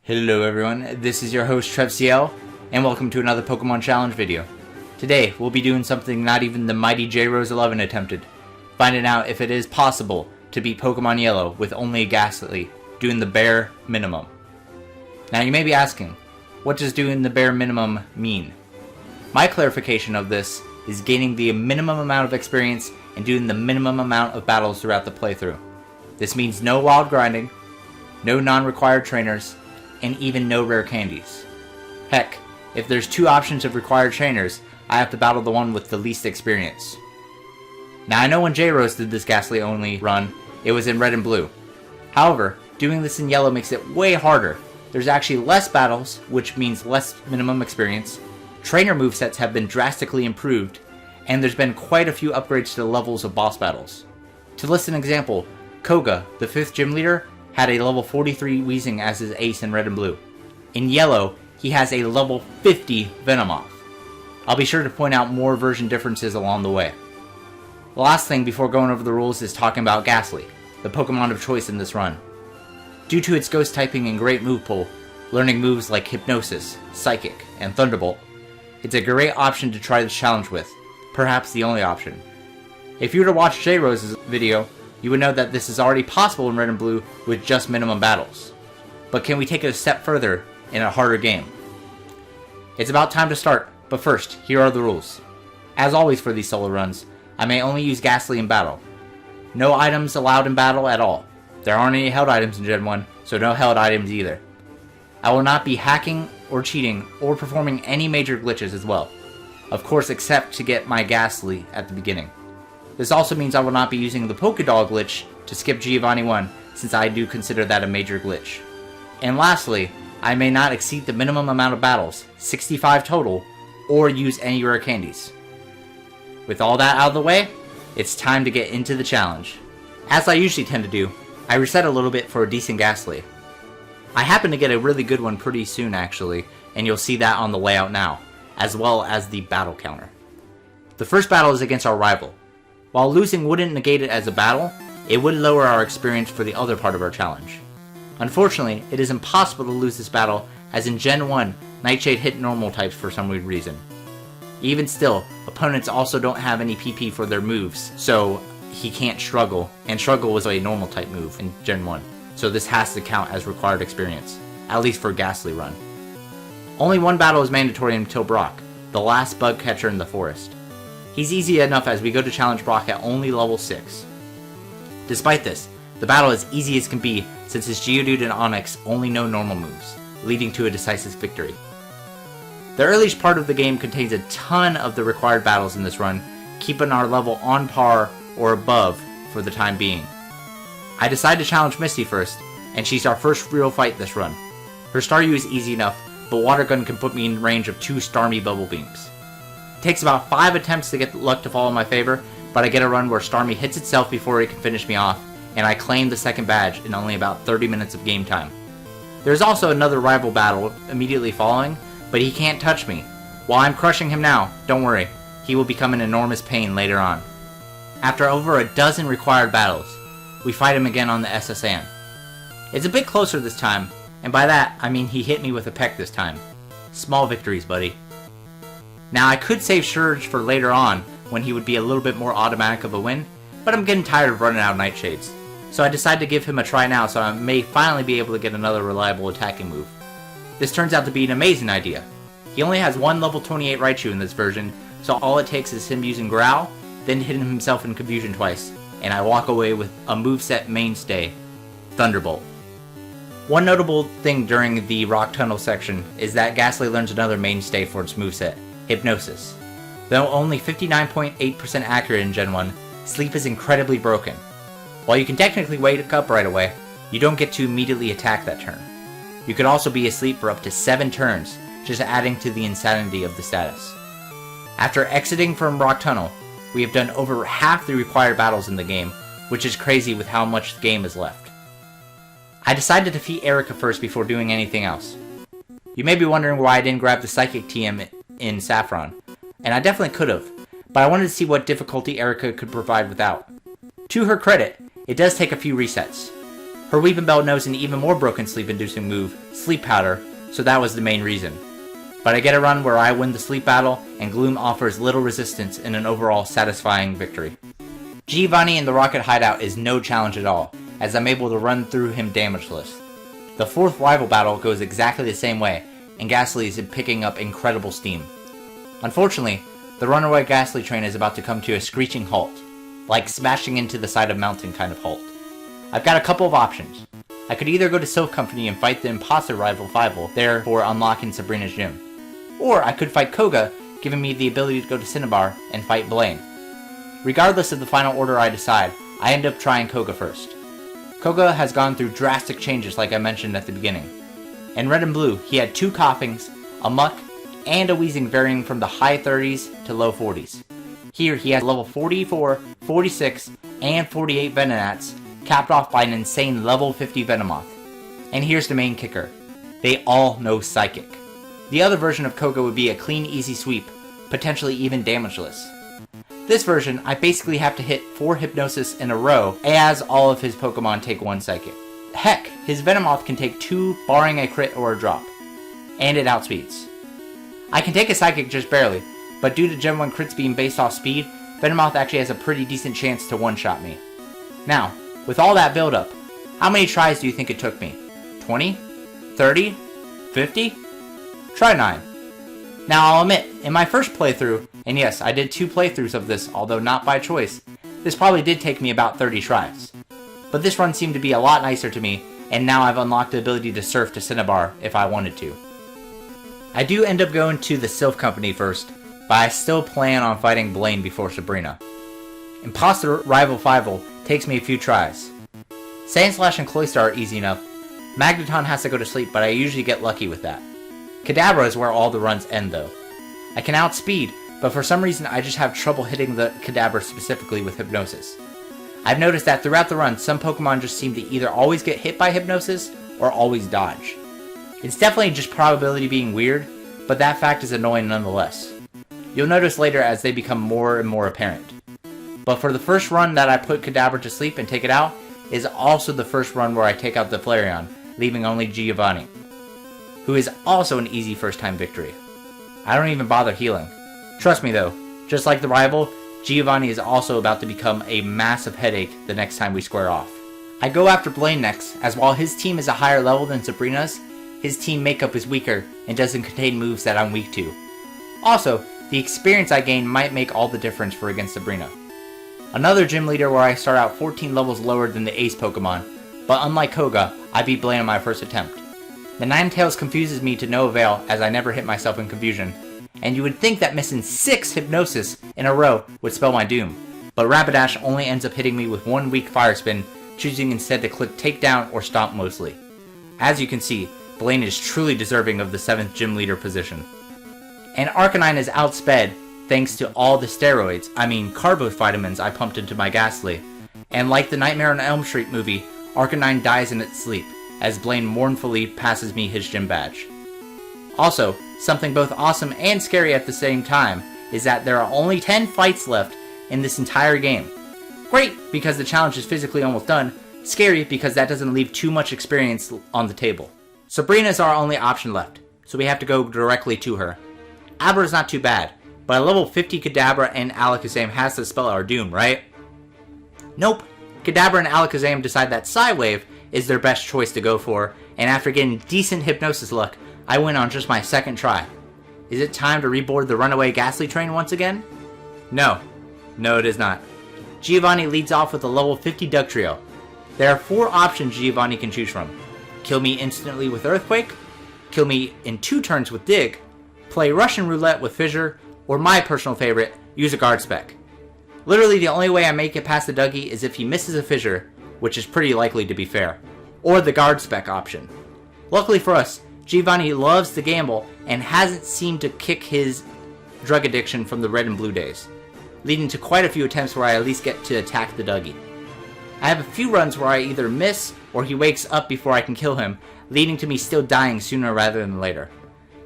Hello everyone, this is your host TrevCL, and welcome to another Pokemon Challenge video. Today, we'll be doing something not even the mighty J-Rose11 attempted, finding out if it is possible to beat Pokemon Yellow with only a Gastly, doing the bare minimum. Now you may be asking, what does doing the bare minimum mean? My clarification of this is gaining the minimum amount of experience and doing the minimum amount of battles throughout the playthrough. This means no wild grinding, no non-required trainers, and even no rare candies. Heck, if there's two options of required trainers, I have to battle the one with the least experience. Now I know when J-Rose did this Gastly only run, it was in red and blue. However, doing this in yellow makes it way harder. There's actually less battles, which means less minimum experience. Trainer movesets have been drastically improved, and there's been quite a few upgrades to the levels of boss battles. To list an example, Koga, the 5th gym leader, had a level 43 Weezing as his ace in red and blue. In yellow, he has a level 50 Venomoth. I'll be sure to point out more version differences along the way. The last thing before going over the rules is talking about Gastly, the Pokemon of choice in this run. Due to its ghost typing and great move pool, learning moves like Hypnosis, Psychic, and Thunderbolt, it's a great option to try this challenge with, perhaps the only option. If you were to watch J-Rose's video, you would know that this is already possible in red and blue with just minimum battles. But can we take it a step further in a harder game? It's about time to start, but first, here are the rules. As always for these solo runs, I may only use Gastly in battle. No items allowed in battle at all. There aren't any held items in Gen 1, so no held items either. I will not be hacking or cheating or performing any major glitches as well. Of course, except to get my Gastly at the beginning. This also means I will not be using the Pokédoll glitch to skip Giovanni 1, since I do consider that a major glitch. And lastly, I may not exceed the minimum amount of battles, 65 total, or use any rare candies. With all that out of the way, it's time to get into the challenge. As I usually tend to do, I reset a little bit for a decent Gastly. I happen to get a really good one pretty soon actually, and you'll see that on the layout now, as well as the battle counter. The first battle is against our rival. While losing wouldn't negate it as a battle, it would lower our experience for the other part of our challenge. Unfortunately, it is impossible to lose this battle, as in Gen 1, Nightshade hit normal types for some weird reason. Even still, opponents also don't have any PP for their moves, so he can't Struggle, and Struggle was a normal type move in Gen 1, so this has to count as required experience, at least for a Gastly run. Only one battle is mandatory until Brock, the last bug catcher in the forest. He's easy enough as we go to challenge Brock at only level 6. Despite this, the battle is easy as can be since his Geodude and Onix only know normal moves, leading to a decisive victory. The earliest part of the game contains a ton of the required battles in this run, keeping our level on par or above for the time being. I decided to challenge Misty first, and she's our first real fight this run. Her Staryu is easy enough, but Water Gun can put me in range of 2 Starmie Bubble Beams. It takes about 5 attempts to get luck to fall in my favor, but I get a run where Starmie hits itself before it can finish me off, and I claim the second badge in only about 30 minutes of game time. There's also another rival battle immediately following, but he can't touch me. While I'm crushing him now, don't worry, he will become an enormous pain later on. After over a dozen required battles, we fight him again on the SSN. It's a bit closer this time, and by that I mean he hit me with a peck this time. Small victories, buddy. Now I could save Surge for later on, when he would be a little bit more automatic of a win, but I'm getting tired of running out of Nightshades. So I decided to give him a try now so I may finally be able to get another reliable attacking move. This turns out to be an amazing idea. He only has one level 28 Raichu in this version, so all it takes is him using Growl, then hitting himself in Confusion twice, and I walk away with a moveset mainstay, Thunderbolt. One notable thing during the Rock Tunnel section is that Gastly learns another mainstay for its moveset, Hypnosis. Though only 59.8% accurate in Gen 1, sleep is incredibly broken. While you can technically wake up right away, you don't get to immediately attack that turn. You could also be asleep for up to 7 turns, just adding to the insanity of the status. After exiting from Rock Tunnel, we have done over half the required battles in the game, which is crazy with how much the game is left. I decided to defeat Erica first before doing anything else. You may be wondering why I didn't grab the Psychic TM in Saffron, and I definitely could have, but I wanted to see what difficulty Erica could provide without. To her credit, it does take a few resets. Her Weepinbell knows an even more broken sleep-inducing move, Sleep Powder, so that was the main reason. But I get a run where I win the sleep battle, and Gloom offers little resistance in an overall satisfying victory. Giovanni in the Rocket Hideout is no challenge at all, as I'm able to run through him damageless. The 4th rival battle goes exactly the same way, and Gastly is picking up incredible steam. Unfortunately, the runaway Gastly train is about to come to a screeching halt, like smashing into the side of mountain kind of halt. I've got a couple of options. I could either go to Silph Company and fight the imposter rival Fievel, therefore unlocking Sabrina's gym. Or I could fight Koga, giving me the ability to go to Cinnabar and fight Blaine. Regardless of the final order I decide, I end up trying Koga first. Koga has gone through drastic changes like I mentioned at the beginning. In Red and Blue, he had 2 coughings, a muck, and a wheezing varying from the high 30s to low 40s. Here he has level 44, 46, and 48 Venonats, capped off by an insane level 50 Venomoth. And here's the main kicker. They all know Psychic. The other version of Koga would be a clean, easy sweep, potentially even damageless. This version, I basically have to hit 4 Hypnosis in a row as all of his Pokemon take 1 Psychic. Heck, his Venomoth can take 2 barring a crit or a drop. And it outspeeds. I can take a Psychic just barely, but due to Gen 1 crits being based off speed, Venomoth actually has a pretty decent chance to one-shot me. Now, with all that build-up, how many tries do you think it took me? 20? 30? 50? Try 9. Now I'll admit, in my first playthrough, and yes, I did 2 playthroughs of this, although not by choice, this probably did take me about 30 tries. But this run seemed to be a lot nicer to me, and now I've unlocked the ability to surf to Cinnabar if I wanted to. I do end up going to the Silph Company first, but I still plan on fighting Blaine before Sabrina. Imposter rival Fievel takes me a few tries. Sandslash and Cloyster are easy enough. Magneton has to go to sleep, but I usually get lucky with that. Kadabra is where all the runs end though. I can outspeed, but for some reason I just have trouble hitting the Kadabra specifically with Hypnosis. I've noticed that throughout the run, some Pokemon just seem to either always get hit by Hypnosis, or always dodge. It's definitely just probability being weird, but that fact is annoying nonetheless. You'll notice later as they become more and more apparent. But for the first run that I put Kadabra to sleep and take it out, is also the first run where I take out the Flareon, leaving only Giovanni, who is also an easy first time victory. I don't even bother healing. Trust me though, just like the rival, Giovanni is also about to become a massive headache the next time we square off. I go after Blaine next, as while his team is a higher level than Sabrina's, his team makeup is weaker and doesn't contain moves that I'm weak to. Also, the experience I gain might make all the difference for against Sabrina. Another gym leader where I start out 14 levels lower than the ace Pokemon, but unlike Koga, I beat Blaine on my first attempt. The Ninetales confuses me to no avail as I never hit myself in confusion, and you would think that missing 6 Hypnosis in a row would spell my doom, but Rapidash only ends up hitting me with 1 weak Fire Spin, choosing instead to click Takedown or Stomp mostly. As you can see, Blaine is truly deserving of the 7th gym leader position. And Arcanine is outsped thanks to all the steroids, carbo vitamins I pumped into my Gastly, and like the Nightmare on Elm Street movie, Arcanine dies in its sleep, as Blaine mournfully passes me his gym badge. Also, something both awesome and scary at the same time is that there are only 10 fights left in this entire game. Great, because the challenge is physically almost done. Scary, because that doesn't leave too much experience on the table. Sabrina is our only option left, so we have to go directly to her. Abra is not too bad, but a level 50 Kadabra and Alakazam has to spell our doom, right? Nope. Kadabra and Alakazam decide that Psywave is their best choice to go for, and after getting decent Hypnosis luck, I win on just my second try. Is it time to reboard the runaway Gastly train once again? No. No, it is not. Giovanni leads off with a level 50 Dugtrio. There are 4 options Giovanni can choose from. Kill me instantly with Earthquake, kill me in 2 turns with Dig, play Russian Roulette with Fissure, or my personal favorite, use a Guard Spec. Literally the only way I make it past the Dougie is if he misses a Fissure, which is pretty likely to be fair, or the Guard Spec option. Luckily for us, Giovanni loves to gamble and hasn't seemed to kick his drug addiction from the Red and Blue days, leading to quite a few attempts where I at least get to attack the Dougie. I have a few runs where I either miss or he wakes up before I can kill him, leading to me still dying sooner rather than later.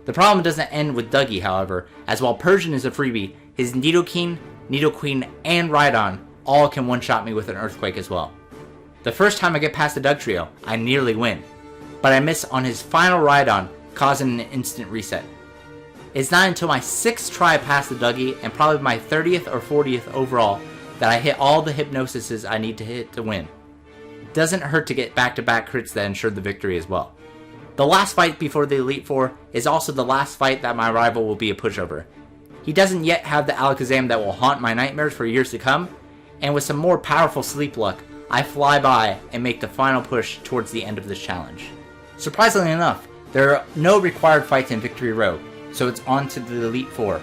The problem doesn't end with Dougie, however, as while Persian is a freebie, his Nidoking, Nidoqueen, and Rhydon all can one-shot me with an Earthquake as well. The first time I get past the Dugtrio, I nearly win, but I miss on his final ride-on, causing an instant reset. It's not until my 6th try past the Dougie, and probably my 30th or 40th overall, that I hit all the hypnosises I need to hit to win. It doesn't hurt to get back-to-back crits that ensure the victory as well. The last fight before the Elite Four is also the last fight that my rival will be a pushover. He doesn't yet have the Alakazam that will haunt my nightmares for years to come, and with some more powerful sleep luck, I fly by and make the final push towards the end of this challenge. Surprisingly enough, there are no required fights in Victory Row, so it's on to the Elite Four.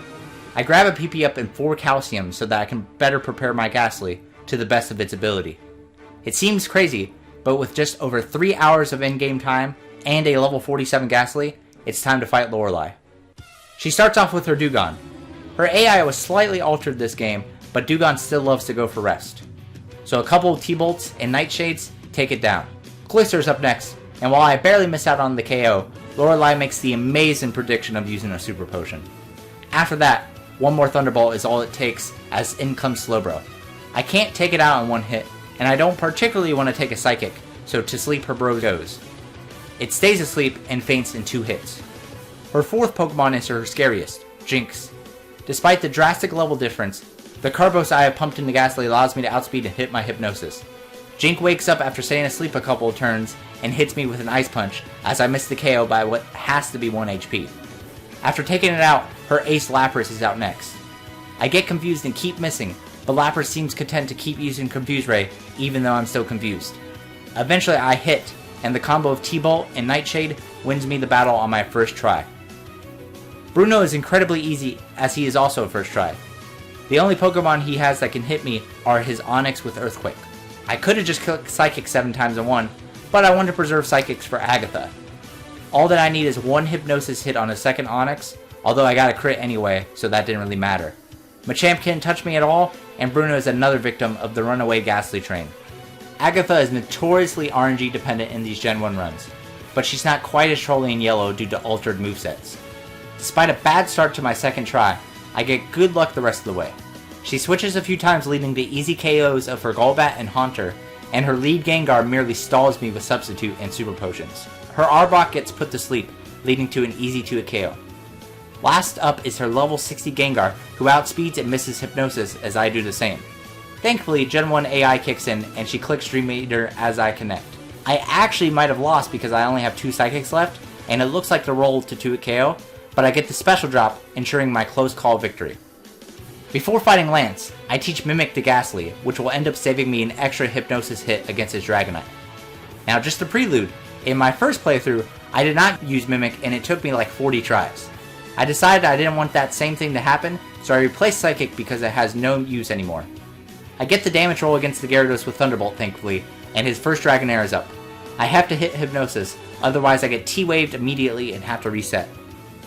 I grab a PP up in 4 calcium so that I can better prepare my Gastly to the best of its ability. It seems crazy, but with just over 3 hours of in-game time and a level 47 Gastly, it's time to fight Lorelei. She starts off with her Dewgong. Her AI was slightly altered this game, but Dewgong still loves to go for rest. So a couple of T-Bolts and Nightshades take it down. Cloyster's up next, and while I barely miss out on the KO, Lorelei makes the amazing prediction of using a Super Potion. After that, one more Thunderbolt is all it takes as in comes Slowbro. I can't take it out in one hit, and I don't particularly want to take a Psychic, so to sleep her bro goes. It stays asleep and faints in 2 hits. Her 4th Pokemon is her scariest, Jinx. Despite the drastic level difference, the Carbos I have pumped into Gastly allows me to outspeed and hit my Hypnosis. Jink wakes up after staying asleep a couple of turns and hits me with an Ice Punch as I miss the KO by what has to be 1 HP. After taking it out, her ace Lapras is out next. I get confused and keep missing, but Lapras seems content to keep using Confuse Ray even though I'm still confused. Eventually I hit, and the combo of T-Bolt and Nightshade wins me the battle on my first try. Bruno is incredibly easy as he is also a first try. The only Pokemon he has that can hit me are his Onix with Earthquake. I could have just clicked Psychic 7 times in one, but I wanted to preserve Psychics for Agatha. All that I need is 1 Hypnosis hit on a second Onix, although I got a crit anyway, so that didn't really matter. Machamp can't touch me at all, and Bruno is another victim of the runaway Gastly train. Agatha is notoriously RNG dependent in these Gen 1 runs, but she's not quite as trolly in yellow due to altered movesets. Despite a bad start to my second try, I get good luck the rest of the way. She switches a few times leading to easy KOs of her Golbat and Haunter, and her lead Gengar merely stalls me with Substitute and Super Potions. Her Arbok gets put to sleep, leading to an easy 2-hit KO. Last up is her level 60 Gengar, who outspeeds and misses Hypnosis as I do the same. Thankfully, Gen 1 AI kicks in and she clicks Dream Eater as I connect. I actually might have lost because I only have 2 Psychics left, and it looks like the roll to 2-hit KO, but I get the special drop, ensuring my close call victory. Before fighting Lance, I teach Mimic to Gastly, which will end up saving me an extra Hypnosis hit against his Dragonite. Now just a prelude, in my first playthrough, I did not use Mimic and it took me like 40 tries. I decided I didn't want that same thing to happen, so I replaced Psychic because it has no use anymore. I get the damage roll against the Gyarados with Thunderbolt thankfully, and his first Dragonair is up. I have to hit Hypnosis, otherwise I get T-Waved immediately and have to reset.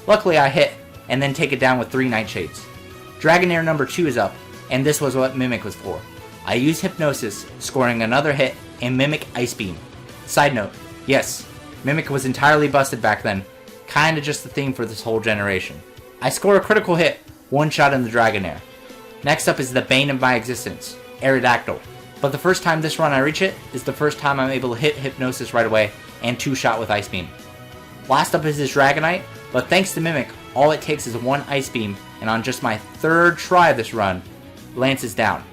Luckily I hit, and then take it down with 3 Nightshades. Dragonair number 2 is up, and this was what Mimic was for. I use Hypnosis, scoring another hit, and Mimic Ice Beam. Side note, yes, Mimic was entirely busted back then, kinda just the theme for this whole generation. I score a critical hit, 1 shot in the Dragonair. Next up is the bane of my existence, Aerodactyl. But the first time this run I reach it, is the first time I'm able to hit Hypnosis right away, and 2-shot with Ice Beam. Last up is this Dragonite, but thanks to Mimic, all it takes is 1 Ice Beam, and on just my 3rd try of this run, Lance is down.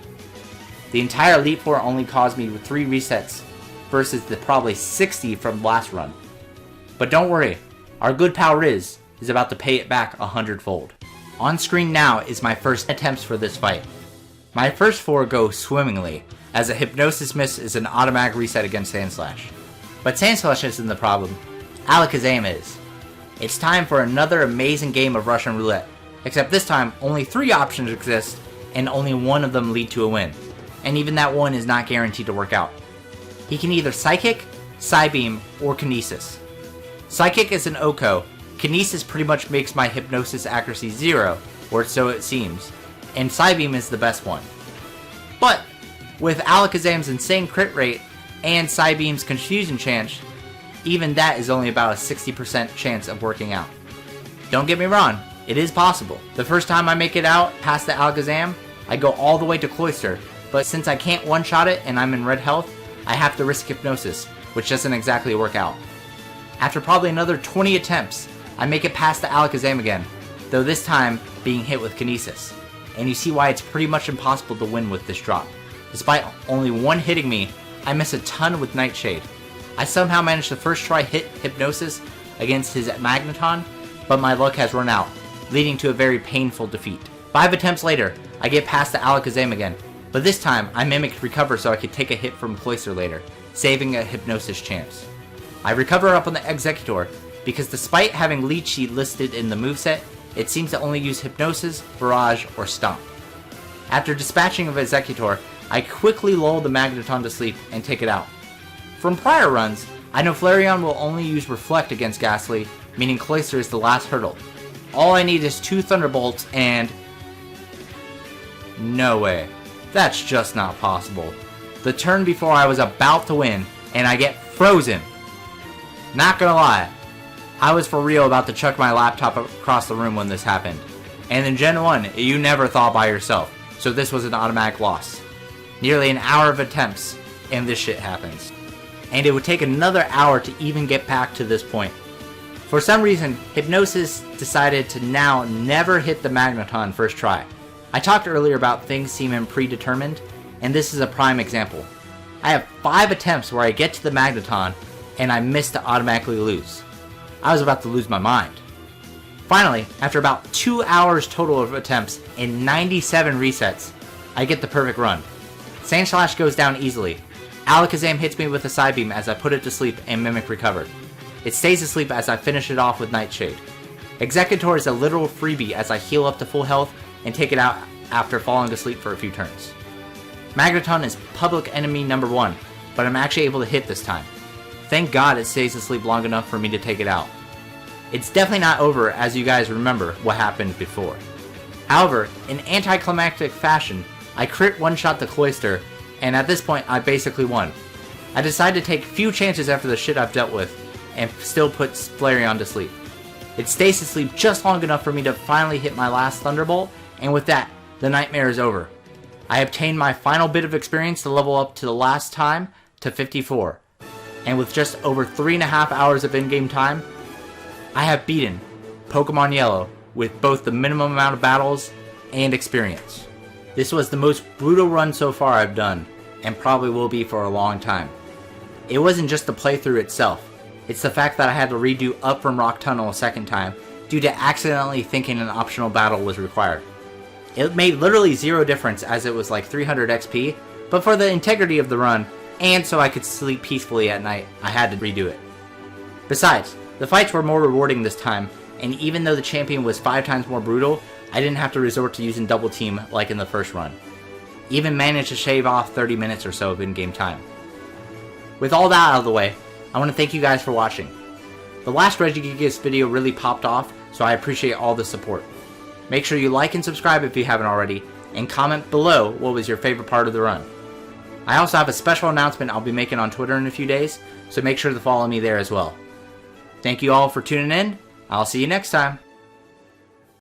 The entire Elite Four only caused me with 3 resets, versus the probably 60 from last run. But don't worry, our good pal Riz is about to pay it back 100-fold. On screen now is my first attempts for this fight. My first 4 go swimmingly, as a Hypnosis miss is an automatic reset against Sandslash. But Sandslash isn't the problem, Alakazam is. It's time for another amazing game of Russian Roulette, except this time only 3 options exist, and only 1 of them lead to a win. And even that one is not guaranteed to work out. He can either Psychic, Psybeam, or Kinesis. Psychic is an OHKO, Kinesis pretty much makes my Hypnosis accuracy 0, or so it seems, and Psybeam is the best one. But, with Alakazam's insane crit rate, and Psybeam's confusion chance, even that is only about a 60% chance of working out. Don't get me wrong, it is possible. The first time I make it out past the Alakazam, I go all the way to Cloyster, but since I can't one-shot it and I'm in red health, I have to risk Hypnosis, which doesn't exactly work out. After probably another 20 attempts, I make it past the Alakazam again, though this time being hit with Kinesis. And you see why it's pretty much impossible to win with this drop. Despite only one hitting me, I miss a ton with Nightshade. I somehow managed to first try hit Hypnosis against his Magneton, but my luck has run out, leading to a very painful defeat. 5 attempts later, I get past the Alakazam again, but this time I mimicked Recover so I could take a hit from Cloyster later, saving a Hypnosis chance. I recover up on the Executor, because despite having Leech Seed listed in the moveset, it seems to only use Hypnosis, Barrage, or Stomp. After dispatching of Executor, I quickly lull the Magneton to sleep and take it out. From prior runs, I know Flareon will only use Reflect against Gastly, meaning Cloyster is the last hurdle. All I need is 2 Thunderbolts and... no way. That's just not possible. The turn before I was about to win, and I get frozen. Not gonna lie, I was for real about to chuck my laptop across the room when this happened. And in Gen 1, you never thaw by yourself, so this was an automatic loss. Nearly an hour of attempts, and this shit happens. And it would take another hour to even get back to this point. For some reason, Hypnosis decided to now never hit the Magneton first try. I talked earlier about things seeming predetermined, and this is a prime example. I have 5 attempts where I get to the Magneton, and I miss to automatically lose. I was about to lose my mind. Finally, after about 2 hours total of attempts and 97 resets, I get the perfect run. Sandslash goes down easily. Alakazam hits me with a Side Beam as I put it to sleep and Mimic recovered. It stays asleep as I finish it off with Nightshade. Executor is a literal freebie as I heal up to full health and take it out after falling to sleep for a few turns. Magneton is public enemy number 1, but I'm actually able to hit this time. Thank God it stays asleep long enough for me to take it out. It's definitely not over, as you guys remember what happened before. However, in anticlimactic fashion, I crit one-shot the Cloyster, and at this point I basically won. I decided to take few chances after the shit I've dealt with, and still put Flareon to sleep. It stays asleep just long enough for me to finally hit my last Thunderbolt, and with that, the nightmare is over. I obtained my final bit of experience to level up to the last time to 54. And with just over 3.5 hours of in-game time, I have beaten Pokemon Yellow with both the minimum amount of battles and experience. This was the most brutal run so far I've done, and probably will be for a long time. It wasn't just the playthrough itself, it's the fact that I had to redo Up from Rock Tunnel a second time due to accidentally thinking an optional battle was required. It made literally zero difference as it was like 300 XP, but for the integrity of the run, and so I could sleep peacefully at night, I had to redo it. Besides, the fights were more rewarding this time, and even though the champion was 5 times more brutal, I didn't have to resort to using double team like in the first run. Even managed to shave off 30 minutes or so of in-game time. With all that out of the way, I want to thank you guys for watching. The last Regigigas video really popped off, so I appreciate all the support. Make sure you like and subscribe if you haven't already, and comment below what was your favorite part of the run. I also have a special announcement I'll be making on Twitter in a few days, so make sure to follow me there as well. Thank you all for tuning in. I'll see you next time.